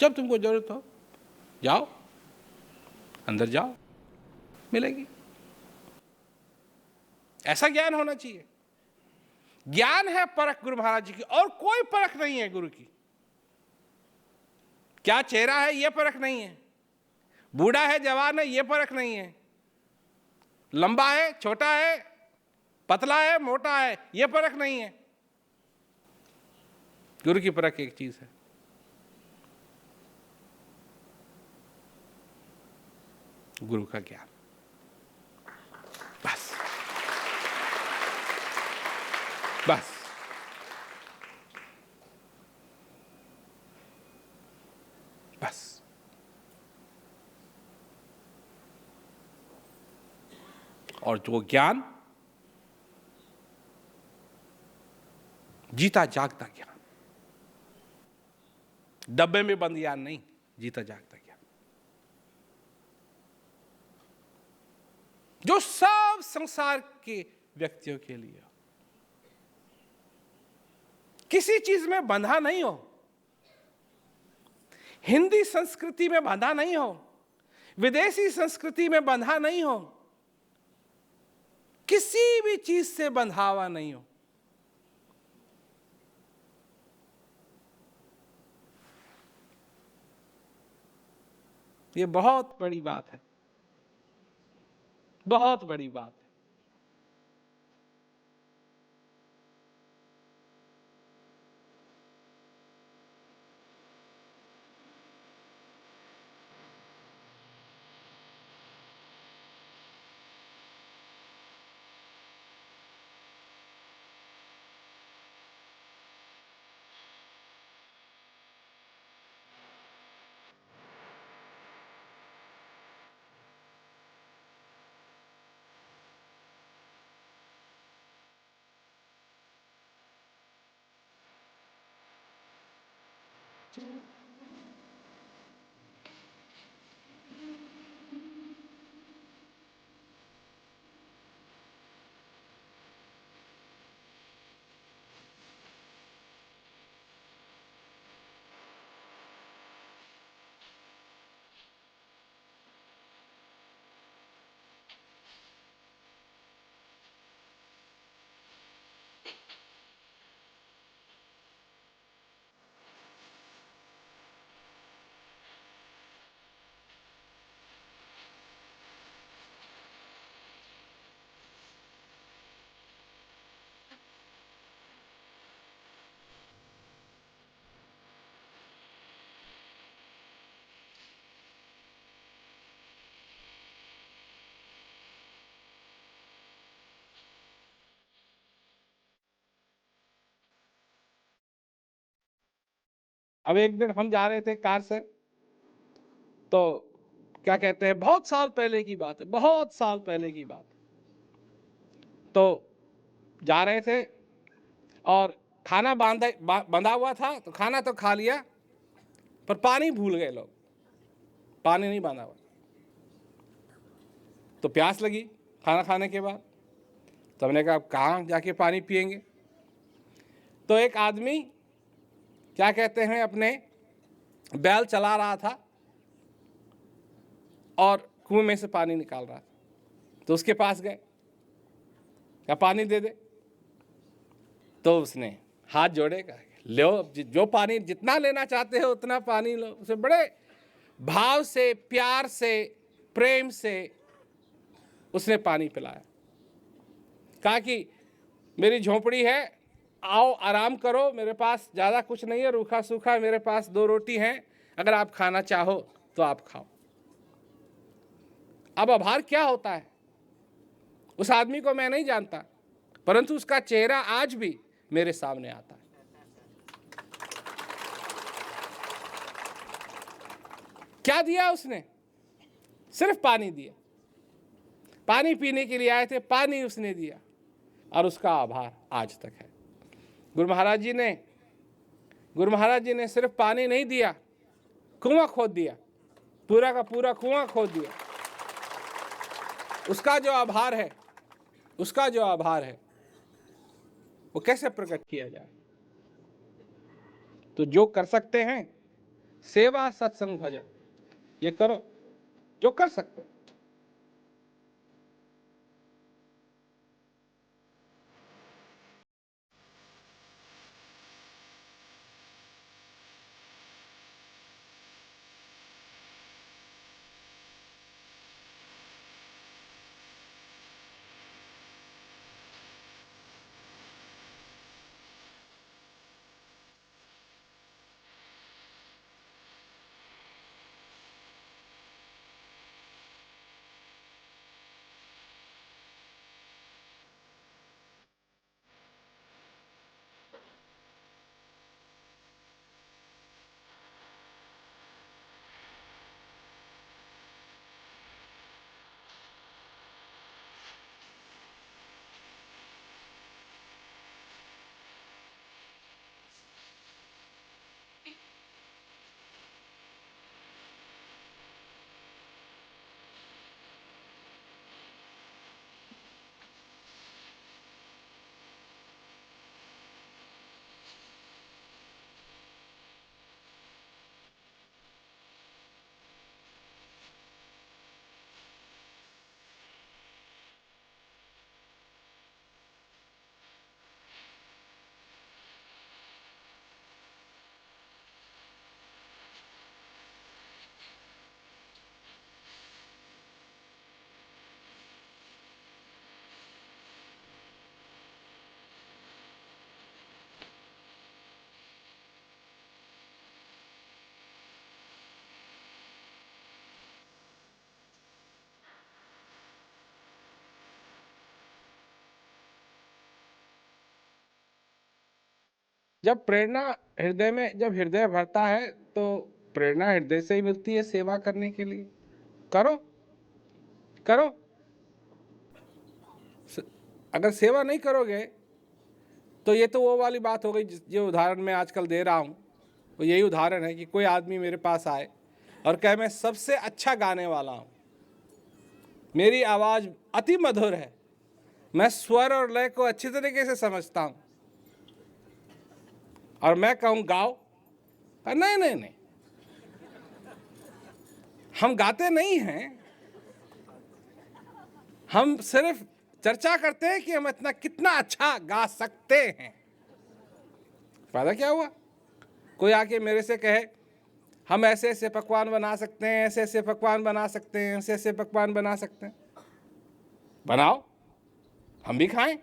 जब तुमको जरूरत हो जाओ, अंदर जाओ, मिलेगी। ऐसा ज्ञान होना चाहिए। ज्ञान है परख गुरु महाराज जी की, और कोई परख नहीं है गुरु की। क्या चेहरा है यह परख नहीं है, बूढ़ा है जवान है यह परख नहीं है, लंबा है छोटा है, पतला है मोटा है यह परख नहीं है। गुरु की परख एक चीज है, गुरु का ज्ञान, बस बस। बस और जो ज्ञान जीता जागता ज्ञान, डब्बे में बंद ज्ञान नहीं, जीता जागता ज्ञान, जो सब संसार के व्यक्तियों के लिए हो, किसी चीज में बंधा नहीं हो, हिंदी संस्कृति में बंधा नहीं हो, विदेशी संस्कृति में बंधा नहीं हो, किसी भी चीज से बंधा हुआ नहीं हो। ये बहुत बड़ी बात है, बहुत बड़ी बात है। अब एक दिन हम जा रहे थे कार से, तो क्या कहते हैं, बहुत साल पहले की बात है, बहुत साल पहले की बात। तो जा रहे थे और खाना बंधा हुआ था, तो खाना तो खा लिया, पर पानी भूल गए लोग, पानी नहीं बांधा हुआ। तो प्यास लगी खाना खाने के बाद, तो हमने कहा अब कहाँ जाके पानी पिएंगे। तो एक आदमी क्या कहते हैं अपने बैल चला रहा था और कुएं में से पानी निकाल रहा था, तो उसके पास गए, क्या पानी दे दे। तो उसने हाथ जोड़े, कहा लो, जो पानी जितना लेना चाहते हो उतना पानी लो। उसे बड़े भाव से, प्यार से, प्रेम से उसने पानी पिलाया, कहा कि मेरी झोपड़ी है, आओ आराम करो, मेरे पास ज़्यादा कुछ नहीं है, रूखा सूखा मेरे पास 2 रोटी हैं, अगर आप खाना चाहो तो आप खाओ। अब आभार क्या होता है, उस आदमी को मैं नहीं जानता, परंतु उसका चेहरा आज भी मेरे सामने आता है। क्या दिया उसने? सिर्फ पानी दिया। पानी पीने के लिए आए थे, पानी उसने दिया, और उसका आभार आज तक है। गुरु महाराज जी ने सिर्फ पानी नहीं दिया, कुआं खोद दिया, पूरा का पूरा कुआं खोद दिया। उसका जो आभार है, वो कैसे प्रकट किया जाए? तो जो कर सकते हैं सेवा, सत्संग, भजन, ये करो जो कर सकते हो। जब प्रेरणा हृदय में, जब हृदय भरता है तो प्रेरणा हृदय से ही मिलती है सेवा करने के लिए। करो करो। अगर सेवा नहीं करोगे तो ये तो वो वाली बात हो गई, जो उदाहरण मैं आजकल दे रहा हूँ वो यही उदाहरण है कि कोई आदमी मेरे पास आए और कहे मैं सबसे अच्छा गाने वाला हूँ, मेरी आवाज़ अति मधुर है, मैं स्वर और लय को अच्छी तरीके से समझता हूँ, और मैं कहूँ गाओ, नहीं नहीं नहीं, हम गाते नहीं हैं, हम सिर्फ चर्चा करते हैं कि हम इतना कितना अच्छा गा सकते हैं। फायदा क्या हुआ? कोई आके मेरे से कहे हम ऐसे ऐसे पकवान बना सकते हैं, ऐसे ऐसे पकवान बना सकते हैं, ऐसे ऐसे पकवान बना सकते हैं, बनाओ हम भी खाएं।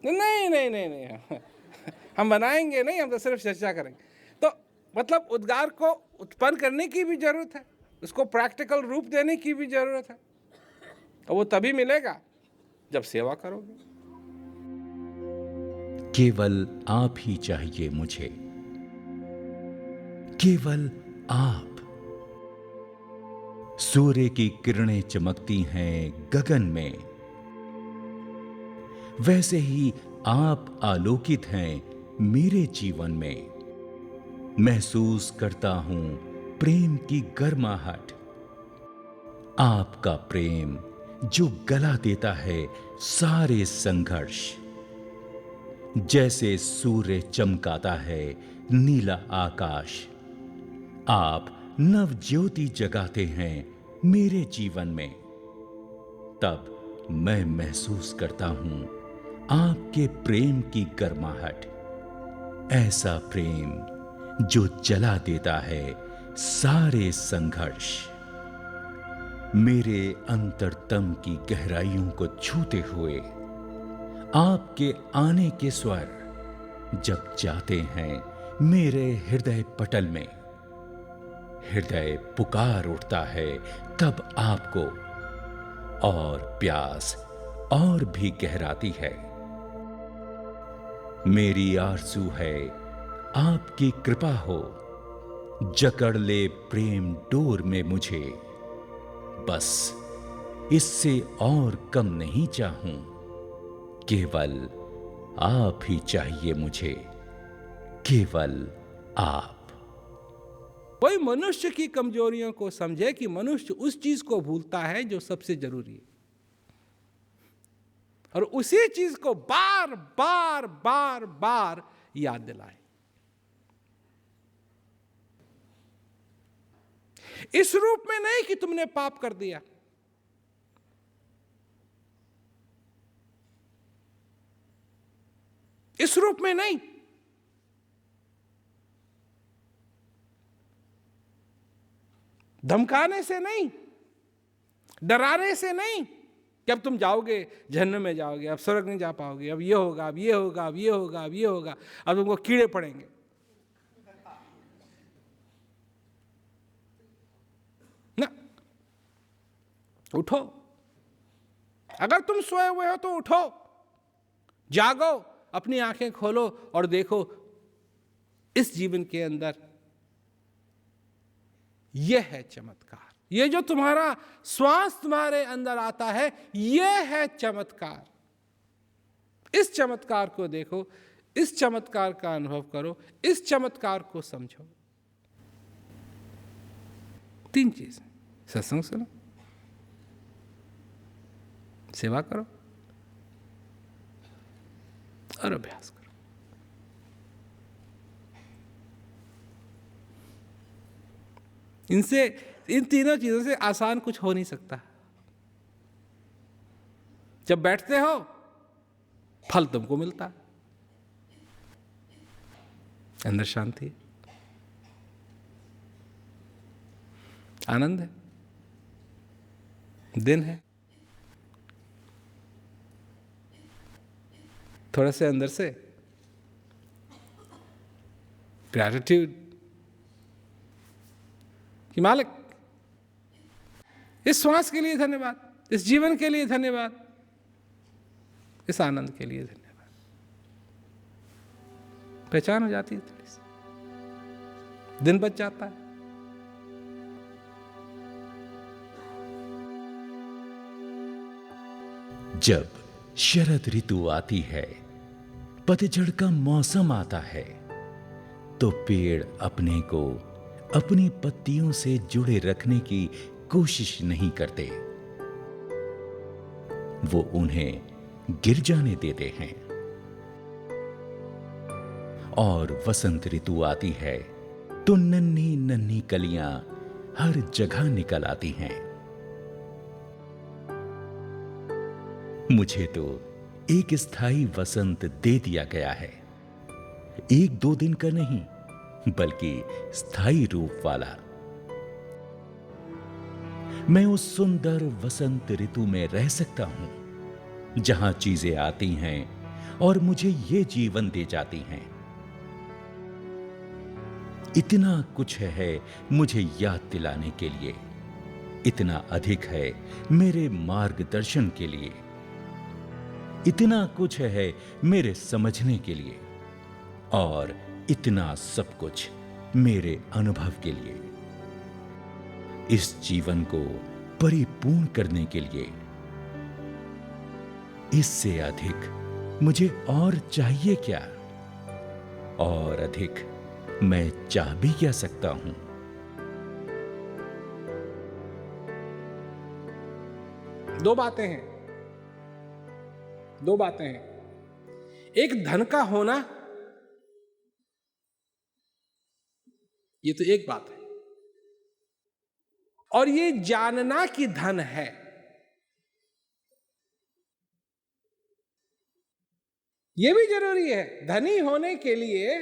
नहीं नहीं नहीं नहीं हम बनाएंगे नहीं, हम तो सिर्फ चर्चा करेंगे। तो मतलब उद्गार को उत्पन्न करने की भी जरूरत है, उसको प्रैक्टिकल रूप देने की भी जरूरत है, और वो तभी मिलेगा जब सेवा करोगे। केवल आप ही चाहिए मुझे, केवल आप। सूर्य की किरणें चमकती हैं गगन में, वैसे ही आप आलोकित हैं मेरे जीवन में। महसूस करता हूं प्रेम की गर्माहट, आपका प्रेम जो गला देता है सारे संघर्ष। जैसे सूर्य चमकाता है नीला आकाश, आप नव ज्योति जगाते हैं मेरे जीवन में। तब मैं महसूस करता हूं आपके प्रेम की गर्माहट, ऐसा प्रेम जो जला देता है सारे संघर्ष। मेरे अंतरतम की गहराइयों को छूते हुए आपके आने के स्वर जब जाते हैं मेरे हृदय पटल में, हृदय पुकार उठता है तब आपको, और प्यास और भी गहराती है। मेरी आरज़ू है आपकी कृपा हो, जकड़ ले प्रेम डोर में मुझे। बस इससे और कम नहीं चाहूं, केवल आप ही चाहिए मुझे, केवल आप। कोई मनुष्य की कमजोरियों को समझे कि मनुष्य उस चीज को भूलता है जो सबसे जरूरी है, और उसी चीज को बार बार बार बार याद दिलाए। इस रूप में नहीं कि तुमने पाप कर दिया, इस रूप में नहीं। धमकाने से नहीं, डराने से नहीं कि अब तुम जाओगे जहन्नम में जाओगे, अब स्वर्ग नहीं जा पाओगे, अब ये होगा, अब ये होगा, अब ये होगा, अब ये होगा, अब तुमको कीड़े पड़ेंगे। ना, उठो। अगर तुम सोए हुए हो तो उठो, जागो, अपनी आंखें खोलो और देखो इस जीवन के अंदर यह है चमत्कार। ये जो तुम्हारा श्वास तुम्हारे अंदर आता है, यह है चमत्कार। इस चमत्कार को देखो, इस चमत्कार का अनुभव करो, इस चमत्कार को समझो। 3 चीज, सत्संग सुनो, सेवा करो और अभ्यास करो। इनसे, इन तीनों चीजों से आसान कुछ हो नहीं सकता। जब बैठते हो फल तुमको मिलता, अंदर शांति, आनंद है, दिन है, थोड़ा से अंदर से ग्रैटिट्यूड कि मालिक इस श्वास के लिए धन्यवाद, इस जीवन के लिए धन्यवाद, इस आनंद के लिए धन्यवाद। पहचान हो जाती है, थोड़ी सी दिन बच जाता है। जब शरद ऋतु आती है, पतझड़ का मौसम आता है, तो पेड़ अपने को अपनी पत्तियों से जुड़े रखने की कोशिश नहीं करते, वो उन्हें गिर जाने देते हैं। और वसंत ऋतु आती है तो नन्ही नन्ही कलियां हर जगह निकल आती हैं। मुझे तो एक स्थायी वसंत दे दिया गया है, 1-2 दिन का नहीं, बल्कि स्थायी रूप वाला। मैं उस सुंदर वसंत ऋतु में रह सकता हूं, जहां चीजें आती हैं और मुझे ये जीवन दे जाती हैं। इतना कुछ है मुझे याद दिलाने के लिए, इतना अधिक है मेरे मार्गदर्शन के लिए, इतना कुछ है मेरे समझने के लिए, और इतना सब कुछ मेरे अनुभव के लिए, इस जीवन को परिपूर्ण करने के लिए। इससे अधिक मुझे और चाहिए क्या? और अधिक मैं चाह भी क्या सकता हूं? दो बातें हैं, दो बातें हैं। एक धन का होना, ये तो एक बात है, और ये जानना कि धन है, ये भी जरूरी है। धनी होने के लिए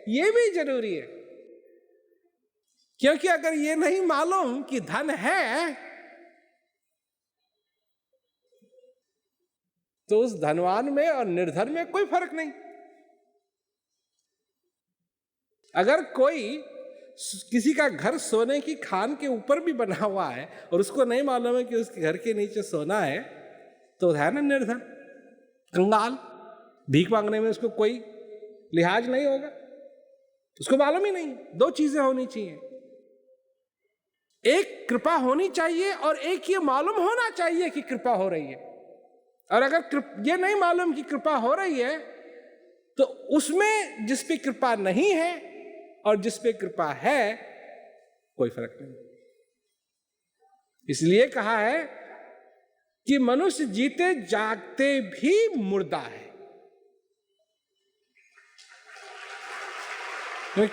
ये भी जरूरी है, क्योंकि अगर ये नहीं मालूम कि धन है, तो उस धनवान में और निर्धन में कोई फर्क नहीं। अगर कोई किसी का घर सोने की खान के ऊपर भी बना हुआ है और उसको नहीं मालूम है कि उसके घर के नीचे सोना है, तो है ना निर्धन, कंगाल, भीख मांगने में उसको कोई लिहाज नहीं होगा, उसको मालूम ही नहीं। 2 चीजें होनी चाहिए, एक कृपा होनी चाहिए और एक ये मालूम होना चाहिए कि कृपा हो रही है। और अगर ये नहीं मालूम कि कृपा हो रही है, तो उसमें जिस पे कृपा नहीं है और जिस पे कृपा है कोई फर्क नहीं। इसलिए कहा है कि मनुष्य जीते जागते भी मुर्दा है।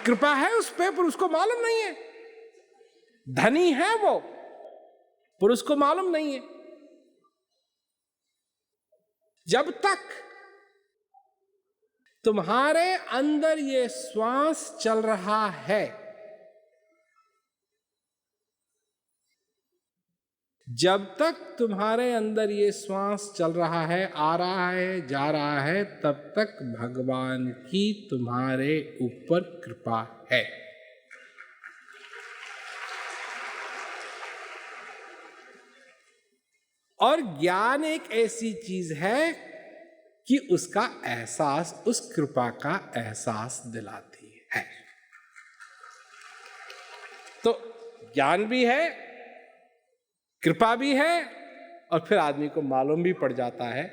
कृपा है उस पे, पर उसको मालूम नहीं है। धनी है वो, पर उसको मालूम नहीं है। जब तक तुम्हारे अंदर ये श्वास चल रहा है, जब तक तुम्हारे अंदर ये श्वास चल रहा है, आ रहा है, जा रहा है, तब तक भगवान की तुम्हारे ऊपर कृपा है। और ज्ञान एक ऐसी चीज है कि उसका एहसास, उस कृपा का एहसास दिलाती है। तो ज्ञान भी है, कृपा भी है, और फिर आदमी को मालूम भी पड़ जाता है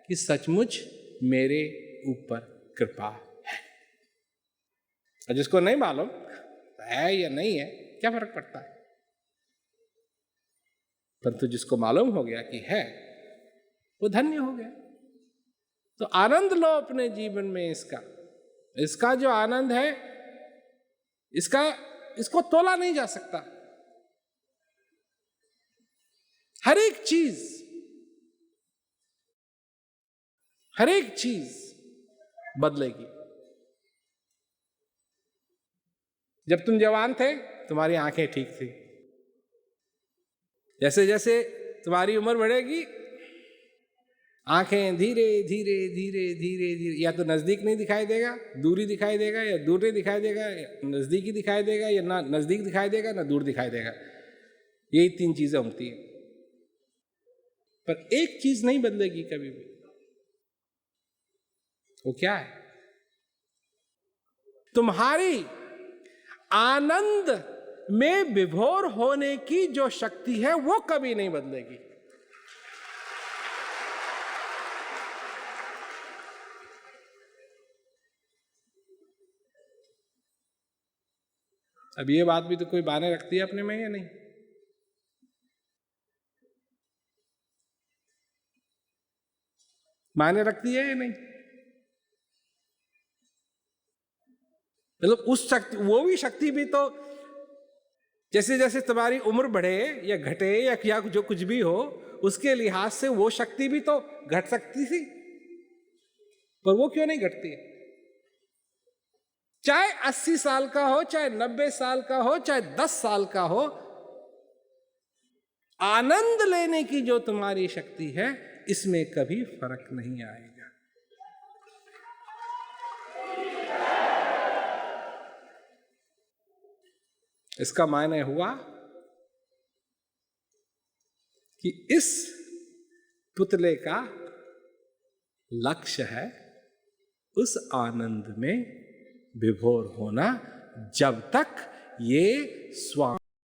कि सचमुच मेरे ऊपर कृपा है। और जिसको नहीं मालूम है या नहीं है, क्या फर्क पड़ता है? परंतु जिसको मालूम हो गया कि है, वो धन्य हो गया। तो आनंद लो अपने जीवन में। इसका जो आनंद है, इसको तोला नहीं जा सकता। हर एक चीज बदलेगी। जब तुम जवान थे, तुम्हारी आंखें ठीक थी। जैसे जैसे तुम्हारी उम्र बढ़ेगी, आंखें धीरे धीरे धीरे धीरे धीरे, या तो नजदीक नहीं दिखाई देगा, दूरी दिखाई देगा, या दूर नहीं दिखाई देगा, या नजदीकी दिखाई देगा, या ना नजदीक दिखाई देगा ना दूर दिखाई देगा। यही 3 चीजें होती हैं। पर एक चीज नहीं बदलेगी कभी भी। वो क्या है? तुम्हारी आनंद में विभोर होने की जो शक्ति है, वो कभी नहीं बदलेगी। अब ये बात भी तो कोई माने रखती है अपने में या नहीं? माने रखती है या नहीं? मतलब उस शक्ति, वो भी शक्ति भी तो जैसे जैसे तुम्हारी उम्र बढ़े या घटे या जो कुछ भी हो, उसके लिहाज से वो शक्ति भी तो घट सकती थी, पर वो क्यों नहीं घटती है? चाहे 80 साल का हो, चाहे 90 साल का हो, चाहे 10 साल का हो, आनंद लेने की जो तुम्हारी शक्ति है, इसमें कभी फर्क नहीं आएगा। इसका मायने हुआ कि इस पुतले का लक्ष्य है उस आनंद में विभोर होना, जब तक ये स्वामी